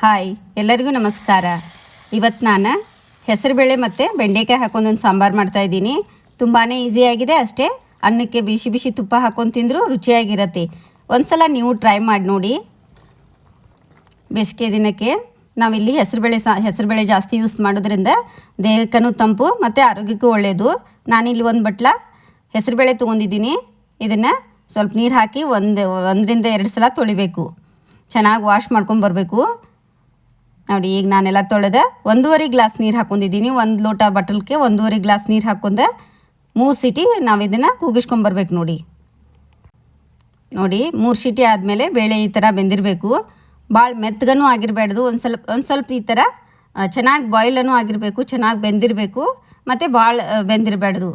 Hi, ಎಲ್ಲರಿಗೂ ನಮಸ್ಕಾರ. ಇವತ್ತು ನಾನು ಹೆಸರುಬೇಳೆ ಮತ್ತು ಬೆಂಡೆಕಾಯಿ ಹಾಕೊಂಡೊಂದು ಸಾಂಬಾರು ಮಾಡ್ತಾಯಿದ್ದೀನಿ. ತುಂಬಾ ಈಸಿಯಾಗಿದೆ, ಅಷ್ಟೇ ಅನ್ನಕ್ಕೆ ಬಿಸಿ ಬಿಸಿ ತುಪ್ಪ ಹಾಕೊಂಡು ತಿಂದರೂ ರುಚಿಯಾಗಿರುತ್ತೆ. ಒಂದು ಸಲ ನೀವು ಟ್ರೈ ಮಾಡಿ ನೋಡಿ. ಬೇಸಿಗೆ ದಿನಕ್ಕೆ ನಾವಿಲ್ಲಿ ಹೆಸರುಬೇಳೆ ಜಾಸ್ತಿ ಯೂಸ್ ಮಾಡೋದ್ರಿಂದ ದೇಹಕ್ಕೂ ತಂಪು ಮತ್ತು ಆರೋಗ್ಯಕ್ಕೂ ಒಳ್ಳೆಯದು. ನಾನಿಲ್ಲಿ ಒಂದು ಬಟ್ಲ ಹೆಸರುಬೇಳೆ ತೊಗೊಂಡಿದ್ದೀನಿ. ಇದನ್ನು ಸ್ವಲ್ಪ ನೀರು ಹಾಕಿ ಒಂದರಿಂದ 2 ಸಲ ತೊಳಿಬೇಕು. ಚೆನ್ನಾಗಿ ವಾಶ್ ಮಾಡ್ಕೊಂಡು ಬರಬೇಕು. ನೋಡಿ, ಈಗ ನಾನೆಲ್ಲ ತೊಳೆದ 1.5 ಗ್ಲಾಸ್ ನೀರು ಹಾಕ್ಕೊಂಡಿದ್ದೀನಿ. 1 ಲೋಟ ಬಟ್ಟಲಿಗೆ 1.5 ಗ್ಲಾಸ್ ನೀರು ಹಾಕ್ಕೊಂಡು 3 ಸೀಟಿ ನಾವು ಇದನ್ನು ಕೂಗಿಸ್ಕೊಂಬರ್ಬೇಕು. ನೋಡಿ 3 ಸೀಟಿ ಆದಮೇಲೆ ಬೇಳೆ ಈ ಥರ ಬೆಂದಿರಬೇಕು. ಭಾಳ ಮೆತ್ತಗನೂ ಆಗಿರಬಾರ್ದು, ಒಂದು ಸ್ವಲ್ಪ ಈ ಥರ ಚೆನ್ನಾಗಿ ಬಾಯ್ಲೂ ಆಗಿರಬೇಕು, ಚೆನ್ನಾಗಿ ಬೆಂದಿರಬೇಕು, ಮತ್ತು ಭಾಳ ಬೆಂದಿರಬಾರ್ದು.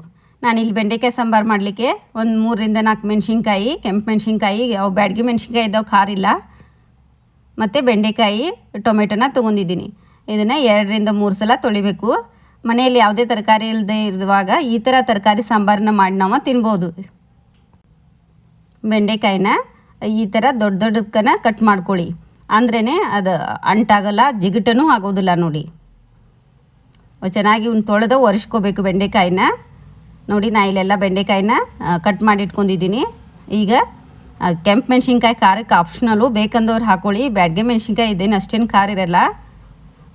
ನಾನಿಲ್ಲಿ ಬೆಂಡೆಕಾಯಿ ಸಾಂಬಾರು ಮಾಡಲಿಕ್ಕೆ ಒಂದು 3ರಿಂದ 4 ಮೆಣಸಿನ್ಕಾಯಿ, ಕೆಂಪು ಮೆಣಸಿನ್ಕಾಯಿ, ಅವು ಬ್ಯಾಡಗಿ ಮೆಣಸಿನ್ಕಾಯಿ ಇದ್ದಾವೆ, ಖಾರ ಇಲ್ಲ, ಮತ್ತು ಬೆಂಡೆಕಾಯಿ, ಟೊಮೆಟೊನ ತೊಗೊಂಡಿದ್ದೀನಿ. ಇದನ್ನು 2ರಿಂದ 3 ಸಲ ತೊಳಿಬೇಕು. ಮನೆಯಲ್ಲಿ ಯಾವುದೇ ತರಕಾರಿ ಇಲ್ಲದೆ ಇರುವಾಗ ಈ ಥರ ತರಕಾರಿ ಸಾಂಬಾರನ್ನ ಮಾಡಿ ನಾವು ತಿನ್ಬೋದು. ಬೆಂಡೆಕಾಯಿನ ಈ ಥರ ದೊಡ್ಡದಕ್ಕನ ಕಟ್ ಮಾಡ್ಕೊಳ್ಳಿ, ಅಂದ್ರೇ ಅದು ಅಂಟಾಗಲ್ಲ, ಜಿಗುಟನೂ ಆಗೋದಿಲ್ಲ. ನೋಡಿ, ಚೆನ್ನಾಗಿ ತೊಳೆದು ಒರೆಸ್ಕೋಬೇಕು ಬೆಂಡೆಕಾಯಿನ. ನೋಡಿ, ನಾ ಇಲ್ಲೆಲ್ಲ ಬೆಂಡೆಕಾಯಿನ ಕಟ್ ಮಾಡಿ ಇಟ್ಕೊಂಡಿದ್ದೀನಿ. ಈಗ ಕೆಂಪು ಮೆಣಸಿನ್ಕಾಯಿ ಖಾರಕ್ಕೆ ಆಪ್ಷನಲ್ಲು, ಬೇಕಂದವ್ರು ಹಾಕ್ಕೊಳ್ಳಿ. ಬ್ಯಾಡಗಿ ಮೆಣಸಿನ್ಕಾಯಿ ಇದೇನು ಅಷ್ಟೇನು ಖಾರ ಇರಲ್ಲ,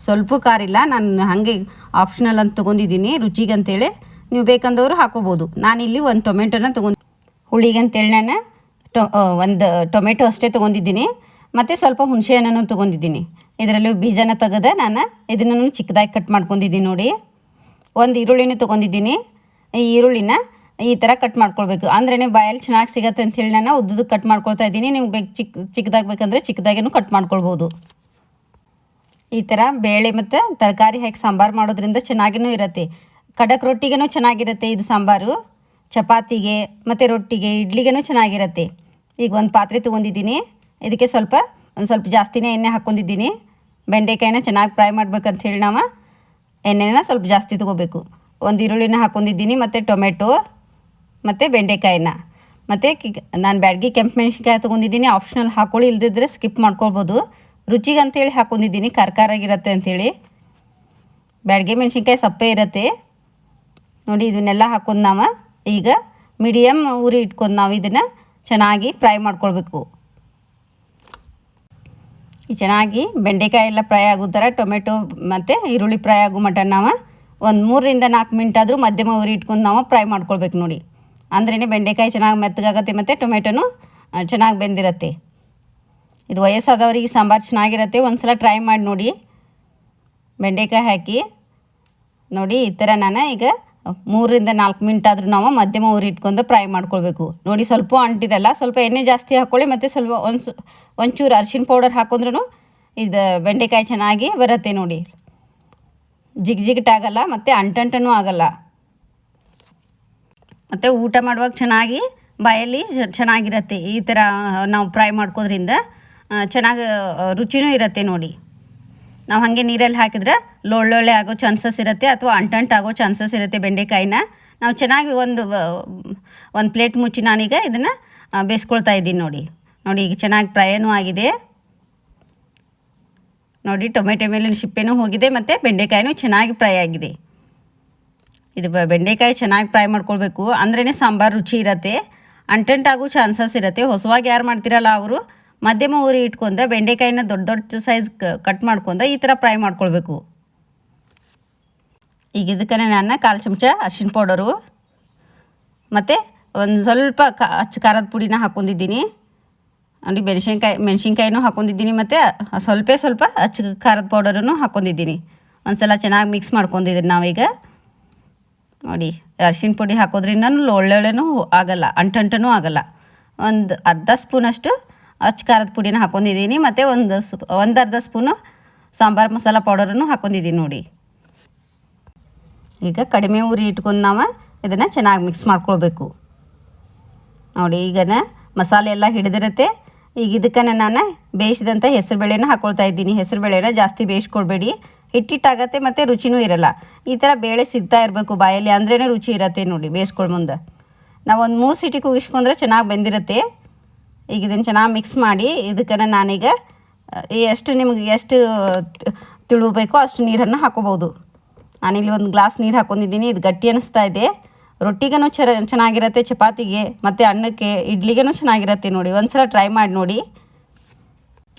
ಸ್ವಲ್ಪ ಖಾರ ಇಲ್ಲ, ನಾನು ಹಾಗೆ ಆಪ್ಷನಲ್ ಅಂತ ತೊಗೊಂಡಿದ್ದೀನಿ ರುಚಿಗೆ ಅಂತೇಳಿ. ನೀವು ಬೇಕಂದವರು ಹಾಕೋಬೋದು. ನಾನಿಲ್ಲಿ ಒಂದು ಟೊಮೆಟೊನ ಹುಳಿಗೆ ಅಂತೇಳಿ ನಾನು ಒಂದು ಟೊಮೆಟೊ ಅಷ್ಟೇ ತೊಗೊಂಡಿದ್ದೀನಿ, ಮತ್ತು ಸ್ವಲ್ಪ ಹುಣಸೆ ಹಣ್ಣನ್ನು ತೊಗೊಂಡಿದ್ದೀನಿ. ಇದರಲ್ಲಿ ಬೀಜನ ತೆಗೆದು ನಾನು ಇದನ್ನು ಚಿಕ್ಕದಾಗಿ ಕಟ್ ಮಾಡ್ಕೊಂಡಿದ್ದೀನಿ. ನೋಡಿ, ಒಂದು ಈರುಳ್ಳಿನೂ ತೊಗೊಂಡಿದ್ದೀನಿ. ಈ ಈರುಳ್ಳಿನ ಈ ಥರ ಕಟ್ ಮಾಡ್ಕೊಳ್ಬೇಕು, ಅಂದ್ರೇ ಬಾಯಲ್ಲಿ ಚೆನ್ನಾಗಿ ಸಿಗತ್ತೆ ಅಂಥೇಳಿ ನಾನು ಉದ್ದಕ್ಕೆ ಕಟ್ ಮಾಡ್ಕೊಳ್ತಾ ಇದ್ದೀನಿ. ನೀವು ಚಿಕ್ಕದಾಗಿ ಬೇಕಂದರೆ ಚಿಕ್ಕದಾಗಿನೂ ಕಟ್ ಮಾಡ್ಕೊಳ್ಬೋದು. ಈ ಥರ ಬೇಳೆ ಮತ್ತು ತರಕಾರಿ ಹಾಕಿ ಸಾಂಬಾರು ಮಾಡೋದ್ರಿಂದ ಚೆನ್ನಾಗಿನೂ ಇರುತ್ತೆ. ಖಡಕ್ ರೊಟ್ಟಿಗೂ ಚೆನ್ನಾಗಿರುತ್ತೆ ಇದು ಸಾಂಬಾರು. ಚಪಾತಿಗೆ ಮತ್ತು ರೊಟ್ಟಿಗೆ, ಇಡ್ಲಿಗೂ ಚೆನ್ನಾಗಿರುತ್ತೆ. ಈಗ ಒಂದು ಪಾತ್ರೆ ತೊಗೊಂಡಿದ್ದೀನಿ. ಇದಕ್ಕೆ ಒಂದು ಸ್ವಲ್ಪ ಜಾಸ್ತಿನೇ ಎಣ್ಣೆ ಹಾಕ್ಕೊಂಡಿದ್ದೀನಿ. ಬೆಂಡೆಕಾಯಿನ ಚೆನ್ನಾಗಿ ಫ್ರೈ ಮಾಡ್ಬೇಕಂತ ಹೇಳಿ ನಾವು ಎಣ್ಣೆನ ಸ್ವಲ್ಪ ಜಾಸ್ತಿ ತೊಗೋಬೇಕು. ಒಂದು ಈರುಳ್ಳಿನ ಹಾಕ್ಕೊಂಡಿದ್ದೀನಿ, ಮತ್ತು ಟೊಮೆಟೊ ಮತ್ತು ಬೆಂಡೆಕಾಯಿನ, ಮತ್ತು ನಾನು ಬ್ಯಾಡಗಿ ಕೆಂಪು ಮೆಣಸಿನ್ಕಾಯಿ ತೊಗೊಂಡಿದ್ದೀನಿ. ಆಪ್ಷನಲ್ ಹಾಕ್ಕೊಳ್ಳಿ, ಇಲ್ದಿದ್ರೆ ಸ್ಕಿಪ್ ಮಾಡ್ಕೊಳ್ಬೋದು. ರುಚಿಗೆ ಅಂಥೇಳಿ ಹಾಕ್ಕೊಂಡಿದ್ದೀನಿ, ಖಾರಾಗಿರುತ್ತೆ ಅಂಥೇಳಿ. ಬ್ಯಾಡಗಿ ಮೆಣಸಿನ್ಕಾಯಿ ಸಪ್ಪೆ ಇರುತ್ತೆ. ನೋಡಿ, ಇದನ್ನೆಲ್ಲ ಹಾಕ್ಕೊಂಡು ನಾವು ಈಗ ಮೀಡಿಯಮ್ ಉರಿ ಇಟ್ಕೊಂಡು ನಾವು ಇದನ್ನು ಚೆನ್ನಾಗಿ ಫ್ರೈ ಮಾಡ್ಕೊಳ್ಬೇಕು. ಈ ಚೆನ್ನಾಗಿ ಬೆಂಡೆಕಾಯಿ ಎಲ್ಲ ಫ್ರೈ ಆಗೋ ಥರ ಟೊಮೆಟೊ ಮತ್ತು ಈರುಳ್ಳಿ ಫ್ರೈ ಆಗೋ ಮಟ್ಟ ನಾವು ಒಂದು 3ರಿಂದ 4 ಮಿನಿಟ್ ಆದರೂ ಮಧ್ಯಮ ಉರಿ ಇಟ್ಕೊಂಡು ನಾವು ಫ್ರೈ ಮಾಡ್ಕೊಳ್ಬೇಕು. ನೋಡಿ, ಅಂದ್ರೇ ಬೆಂಡೆಕಾಯಿ ಚೆನ್ನಾಗಿ ಮೆತ್ತಗಾಗತ್ತೆ, ಮತ್ತು ಟೊಮೆಟೊನು ಚೆನ್ನಾಗಿ ಬೆಂದಿರುತ್ತೆ. ಇದು ವಯಸ್ಸಾದವರಿಗೆ ಸಾಂಬಾರು ಚೆನ್ನಾಗಿರುತ್ತೆ. ಒಂದು ಸಲ ಟ್ರೈ ಮಾಡಿ ನೋಡಿ. ಬೆಂಡೆಕಾಯಿ ಹಾಕಿ ನೋಡಿ, ಈ ಥರ ನಾನು ಈಗ 3ರಿಂದ 4 ಮಿನಿಟ್ ಆದರೂ ನಾವು ಮಧ್ಯಮ ಉರಿ ಇಟ್ಕೊಂಡು ಫ್ರೈ ಮಾಡ್ಕೊಳ್ಬೇಕು. ನೋಡಿ, ಸ್ವಲ್ಪ ಅಂಟಿರಲ್ಲ, ಸ್ವಲ್ಪ ಎಣ್ಣೆ ಜಾಸ್ತಿ ಹಾಕ್ಕೊಳ್ಳಿ, ಮತ್ತು ಸ್ವಲ್ಪ ಒಂಚೂರು ಅರಿಶಿನ ಪೌಡರ್ ಹಾಕೊಂಡ್ರೂ ಇದು ಬೆಂಡೆಕಾಯಿ ಚೆನ್ನಾಗಿ ಬರುತ್ತೆ. ನೋಡಿ, ಜಿಗಿಟಾಗಲ್ಲ, ಮತ್ತು ಅಂಟಂಟನೂ ಆಗಲ್ಲ, ಮತ್ತು ಊಟ ಮಾಡುವಾಗ ಚೆನ್ನಾಗಿ ಬಾಯಲ್ಲಿ ಚೆನ್ನಾಗಿರುತ್ತೆ. ಈ ಥರ ನಾವು ಫ್ರೈ ಮಾಡ್ಕೋದ್ರಿಂದ ಚೆನ್ನಾಗಿ ರುಚಿನೂ ಇರುತ್ತೆ. ನೋಡಿ, ನಾವು ಹಾಗೆ ನೀರಲ್ಲಿ ಹಾಕಿದ್ರೆ ಲೊಳ್ಳೊಳ್ಳೆ ಆಗೋ ಚಾನ್ಸಸ್ ಇರುತ್ತೆ, ಅಥವಾ ಅಂಟಾಗೋ ಚಾನ್ಸಸ್ ಇರುತ್ತೆ. ಬೆಂಡೆಕಾಯಿನ ನಾವು ಚೆನ್ನಾಗಿ ಒಂದು ಪ್ಲೇಟ್ ಮುಚ್ಚಿ ನಾನೀಗ ಇದನ್ನು ಬೇಯಿಸ್ಕೊಳ್ತಾ ಇದ್ದೀನಿ. ನೋಡಿ, ಈಗ ಚೆನ್ನಾಗಿ ಫ್ರೈನೂ ಆಗಿದೆ. ನೋಡಿ, ಟೊಮೆಟೊ ಮೇಲಿನ ಸಿಪ್ಪೆನೂ ಹೋಗಿದೆ, ಮತ್ತು ಬೆಂಡೆಕಾಯಿನೂ ಚೆನ್ನಾಗಿ ಫ್ರೈ ಆಗಿದೆ. ಇದು ಬೆಂಡೆಕಾಯಿ ಚೆನ್ನಾಗಿ ಫ್ರೈ ಮಾಡ್ಕೊಳ್ಬೇಕು, ಅಂದ್ರೇ ಸಾಂಬಾರು ರುಚಿ ಇರುತ್ತೆ. ಅಂಟಂಟಾಗೋ ಚಾನ್ಸಸ್ ಇರುತ್ತೆ. ಹೊಸವಾಗಿ ಯಾರು ಮಾಡ್ತಿರಲ್ಲ ಅವರು ಮಧ್ಯಮ ಉರಿ ಇಟ್ಕೊಂಡು ಬೆಂಡೆಕಾಯಿನ ದೊಡ್ಡ ಸೈಜ್ ಕಟ್ ಮಾಡ್ಕೊಂಡು ಈ ಥರ ಫ್ರೈ ಮಾಡ್ಕೊಳ್ಬೇಕು. ಈಗ ಇದಕ್ಕೆ ನಾನು 1/4 ಚಮಚ ಅರಿಶಿನ ಪೌಡರು, ಮತ್ತು ಒಂದು ಸ್ವಲ್ಪ ಖಾರದ ಪುಡಿನ ಹಾಕ್ಕೊಂಡಿದ್ದೀನಿ. ನೋಡಿ, ಮೆಣಸಿನ್ಕಾಯಿನೂ ಹಾಕ್ಕೊಂಡಿದ್ದೀನಿ, ಮತ್ತು ಸ್ವಲ್ಪ ಖಾರದ ಪೌಡರನ್ನು ಹಾಕ್ಕೊಂಡಿದ್ದೀನಿ. ಒಂದು ಸಲ ಚೆನ್ನಾಗಿ ಮಿಕ್ಸ್ ಮಾಡ್ಕೊಂಡಿದ್ದೀನಿ. ನಾವೀಗ ನೋಡಿ, ಅರಿಶಿನ ಪುಡಿ ಹಾಕೋದ್ರಿಂದ ಒಳ್ಳೊಳ್ಳೆನೂ ಆಗಲ್ಲ, ಅಂಟಂಟನೂ ಆಗಲ್ಲ. ಒಂದು ಅರ್ಧ ಸ್ಪೂನಷ್ಟು ಖಾರದ ಪುಡಿನ ಹಾಕ್ಕೊಂಡಿದ್ದೀನಿ, ಮತ್ತು ಒಂದು ಅರ್ಧ ಸ್ಪೂನು ಸಾಂಬಾರು ಮಸಾಲ ಪೌಡರನ್ನು ಹಾಕ್ಕೊಂಡಿದ್ದೀನಿ. ನೋಡಿ, ಈಗ ಕಡಿಮೆ ಉರಿ ಇಟ್ಕೊಂಡು ನಾವು ಇದನ್ನು ಚೆನ್ನಾಗಿ ಮಿಕ್ಸ್ ಮಾಡ್ಕೊಳ್ಬೇಕು. ನೋಡಿ, ಈಗ ಮಸಾಲೆ ಎಲ್ಲ ಹಿಡಿದಿರುತ್ತೆ. ಈಗ ಇದಕ್ಕೆ ನಾನು ಬೇಯಿಸಿದಂಥ ಹೆಸರುಬೇಳೆನ ಹಾಕ್ಕೊಳ್ತಾ ಇದ್ದೀನಿ. ಹೆಸರುಬೇಳೆನ ಜಾಸ್ತಿ ಬೇಯಿಸ್ಕೊಳ್ಬೇಡಿ, ಹಿಟ್ಟಿಟ್ಟಾಗತ್ತೆ, ಮತ್ತು ರುಚಿನೂ ಇರಲ್ಲ. ಈ ಥರ ಬೇಳೆ ಸಿಗ್ತಾ ಇರಬೇಕು ಬಾಯಲ್ಲಿ, ಅಂದ್ರೇ ರುಚಿ ಇರುತ್ತೆ. ನೋಡಿ, ಬೇಯಿಸ್ಕೊಳ್ಳೋ ಮುಂದೆ ನಾವು ಒಂದು 3 ಸೀಟಿ ಕೂಗಿಸ್ಕೊಂಡ್ರೆ ಚೆನ್ನಾಗಿ ಬೆಂದಿರುತ್ತೆ. ಈಗ ಇದನ್ನು ಚೆನ್ನಾಗಿ ಮಿಕ್ಸ್ ಮಾಡಿ ಇದಕ್ಕೆ ನಾನೀಗ ಎಷ್ಟು ನಿಮ್ಗೆ ಎಷ್ಟು ತಿಳು ಬೇಕೋ ಅಷ್ಟು ನೀರನ್ನು ಹಾಕೋಬೋದು. ನಾನಿಲ್ಲಿ ಒಂದು ಗ್ಲಾಸ್ ನೀರು ಹಾಕ್ಕೊಂಡಿದ್ದೀನಿ. ಇದು ಗಟ್ಟಿ ಅನ್ನಿಸ್ತಾ ಇದೆ. ರೊಟ್ಟಿಗೂ ಚೆನ್ನಾಗಿರುತ್ತೆ, ಚಪಾತಿಗೆ ಮತ್ತು ಅನ್ನಕ್ಕೆ, ಇಡ್ಲಿಗೂ ಚೆನ್ನಾಗಿರುತ್ತೆ. ನೋಡಿ, ಒಂದು ಸಲ ಟ್ರೈ ಮಾಡಿ ನೋಡಿ.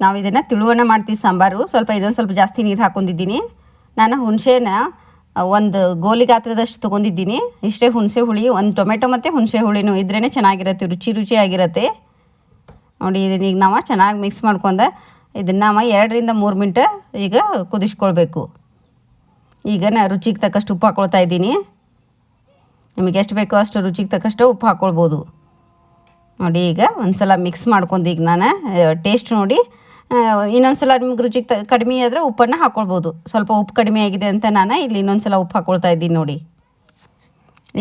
ನಾವು ಇದನ್ನು ತಿಳುವನ್ನ ಮಾಡ್ತೀವಿ ಸಾಂಬಾರು. ಇನ್ನೊಂದು ಸ್ವಲ್ಪ ಜಾಸ್ತಿ ನೀರು ಹಾಕ್ಕೊಂಡಿದ್ದೀನಿ. ನಾನು ಹುಣಸೆನ ಒಂದು ಗೋಲಿ ಗಾತ್ರದಷ್ಟು ತೊಗೊಂಡಿದ್ದೀನಿ. ಇಷ್ಟೇ ಹುಣಸೆ ಹುಳಿ, ಒಂದು ಟೊಮೆಟೊ ಮತ್ತು ಹುಣಸೆ ಹುಳಿನೂ ಇದ್ರೇ ಚೆನ್ನಾಗಿರುತ್ತೆ, ರುಚಿಯಾಗಿರುತ್ತೆ. ನೋಡಿ, ಇದನ್ನೀಗ ನಾವು ಚೆನ್ನಾಗಿ ಮಿಕ್ಸ್ ಮಾಡ್ಕೊಂಡು ಇದನ್ನು ನಾವು 2 ರಿಂದ 3 ಮಿನಿಟ್ ಈಗ ಕುದಿಸ್ಕೊಳ್ಬೇಕು. ಈಗ ನಾನು ರುಚಿಗೆ ತಕ್ಕಷ್ಟು ಉಪ್ಪು ಹಾಕ್ಕೊಳ್ತಾ ಇದ್ದೀನಿ. ನಿಮಗೆ ಎಷ್ಟು ಬೇಕೋ ಅಷ್ಟು ರುಚಿಗೆ ತಕ್ಕಷ್ಟು ಉಪ್ಪು ಹಾಕ್ಕೊಳ್ಬೋದು. ನೋಡಿ, ಈಗ ಒಂದು ಸಲ ಮಿಕ್ಸ್ ಮಾಡ್ಕೊಂಡು ಈಗ ನಾನು ಟೇಸ್ಟ್ ನೋಡಿ, ಇನ್ನೊಂದು ಸಲ ನಿಮ್ಗೆ ರುಚಿಗೆ ಕಡಿಮೆ ಆದರೆ ಉಪ್ಪನ್ನು ಹಾಕ್ಕೊಳ್ಬೋದು. ಸ್ವಲ್ಪ ಉಪ್ಪು ಕಡಿಮೆ ಆಗಿದೆ ಅಂತ ನಾನು ಇಲ್ಲಿ ಇನ್ನೊಂದು ಸಲ ಉಪ್ಪು ಹಾಕ್ಕೊಳ್ತಾ ಇದ್ದೀನಿ. ನೋಡಿ,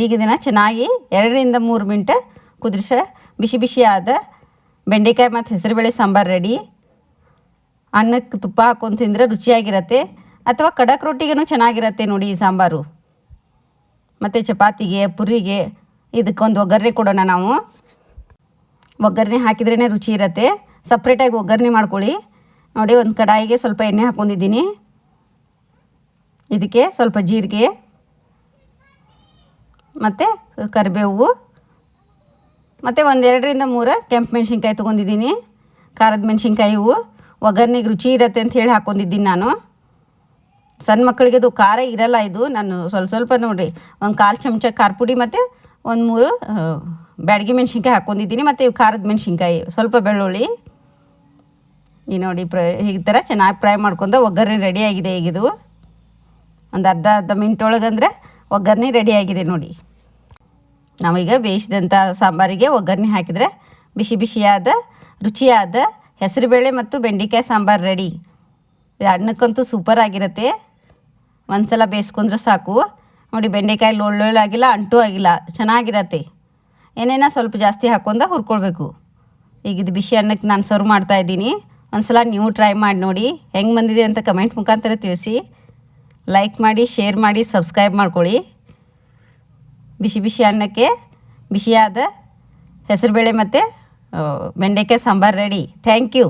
ಈಗ ಇದನ್ನು ಚೆನ್ನಾಗಿ 2 ರಿಂದ 3 ಮಿನಿಟ್ ಕುದಿಸಿ ಬಿಸಿಯಾದ ಬೆಂಡೆಕಾಯಿ ಮತ್ತು ಹೆಸರುಬೇಳೆ ಸಾಂಬಾರು ರೆಡಿ. ಅನ್ನಕ್ಕೆ ತುಪ್ಪ ಹಾಕ್ಕೊಂಡು ತಿಂದರೆ ರುಚಿಯಾಗಿರುತ್ತೆ, ಅಥವಾ ಖಡಕ್ ರೊಟ್ಟಿಗೂ ಚೆನ್ನಾಗಿರುತ್ತೆ. ನೋಡಿ, ಈ ಸಾಂಬಾರು ಮತ್ತು ಚಪಾತಿಗೆ, ಪುರಿಗೆ ಇದಕ್ಕೊಂದು ಒಗ್ಗರಣೆ ಕೊಡೋಣ ನಾವು. ಒಗ್ಗರಣೆ ಹಾಕಿದ್ರೇ ರುಚಿ ಇರುತ್ತೆ. ಸಪ್ರೇಟಾಗಿ ಒಗ್ಗರಣೆ ಮಾಡ್ಕೊಳ್ಳಿ. ನೋಡಿ, ಒಂದು ಕಡಾಯಿಗೆ ಸ್ವಲ್ಪ ಎಣ್ಣೆ ಹಾಕ್ಕೊಂಡಿದ್ದೀನಿ. ಇದಕ್ಕೆ ಸ್ವಲ್ಪ ಜೀರಿಗೆ ಮತ್ತು ಕರಿಬೇವು ಮತ್ತು 1-2 ರಿಂದ 3 ಕೆಂಪು ಮೆಣಸಿನ್ಕಾಯಿ ತೊಗೊಂಡಿದ್ದೀನಿ. ಖಾರದ ಮೆಣಸಿನ್ಕಾಯಿ ಇವು ಒಗ್ಗರಣೆಗೆ ರುಚಿ ಇರುತ್ತೆ ಅಂತ ಹೇಳಿ ಹಾಕ್ಕೊಂಡಿದ್ದೀನಿ ನಾನು. ಸಣ್ಣ ಮಕ್ಕಳಿಗೆ ಅದು ಖಾರ ಇರಲ್ಲ. ಇದು ನಾನು ಸ್ವಲ್ಪ ನೋಡಿರಿ, ಒಂದು 1/4 ಚಮಚ ಖಾರ ಪುಡಿ ಮತ್ತು 1-3 ಬ್ಯಾಡಗಿ ಮೆಣಸಿನ್ಕಾಯಿ ಹಾಕ್ಕೊಂಡಿದ್ದೀನಿ. ಮತ್ತು ಇವು ಖಾರದ ಮೆಣಸಿನ್ಕಾಯಿ, ಸ್ವಲ್ಪ ಬೆಳ್ಳುಳ್ಳಿ. ಈ ನೋಡಿ, ಈ ಥರ ಚೆನ್ನಾಗಿ ಫ್ರೈ ಮಾಡ್ಕೊಂಡು ಒಗ್ಗರಣೆ ರೆಡಿಯಾಗಿದೆ. ಈಗಿದು ಒಂದು ಅರ್ಧ ಮಿನಿಟ್ ಒಳಗಂದರೆ ಒಗ್ಗರಣೆ ರೆಡಿಯಾಗಿದೆ. ನೋಡಿ, ನಾವೀಗ ಬೇಯಿಸಿದಂಥ ಸಾಂಬಾರಿಗೆ ಒಗ್ಗರಣೆ ಹಾಕಿದರೆ ಬಿಸಿಯಾದ ರುಚಿಯಾದ ಹೆಸರುಬೇಳೆ ಮತ್ತು ಬೆಂಡೆಕಾಯಿ ಸಾಂಬಾರು ರೆಡಿ. ಇದು ಅನ್ನಕ್ಕಂತೂ ಸೂಪರ್ ಆಗಿರುತ್ತೆ. ಒಂದು ಸಲ ಬೇಯಿಸ್ಕೊಂಡ್ರೆ ಸಾಕು. ನೋಡಿ, ಬೆಂಡೆಕಾಯಿ ಲೊಳ್ಳೊಳ್ಳಾಗಿಲ್ಲ, ಅಂಟೂ ಆಗಿಲ್ಲ, ಚೆನ್ನಾಗಿರತ್ತೆ. ಏನೇನೋ ಸ್ವಲ್ಪ ಜಾಸ್ತಿ ಹಾಕ್ಕೊಂಡು ಹುರ್ಕೊಳ್ಬೇಕು. ಈಗ ಇದು ಬಿಸಿ ಅನ್ನಕ್ಕೆ ನಾನು ಸರ್ವ್ ಮಾಡ್ತಾಯಿದ್ದೀನಿ. ಒಂದು ಸಲ ನೀವು ಟ್ರೈ ಮಾಡಿ ನೋಡಿ, ಹೆಂಗೆ ಬಂದಿದೆ ಅಂತ ಕಮೆಂಟ್ ಮುಖಾಂತರ ತಿಳಿಸಿ. ಲೈಕ್ ಮಾಡಿ, ಶೇರ್ ಮಾಡಿ, ಸಬ್ಸ್ಕ್ರೈಬ್ ಮಾಡ್ಕೊಳ್ಳಿ. ಬಿಸಿ ಅನ್ನಕ್ಕೆ ಬಿಸಿಯಾದ ಹೆಸರುಬೇಳೆ ಮತ್ತು ಬೆಂಡೆಕಾಯಿ ಸಾಂಬಾರು ರೆಡಿ. Thank you.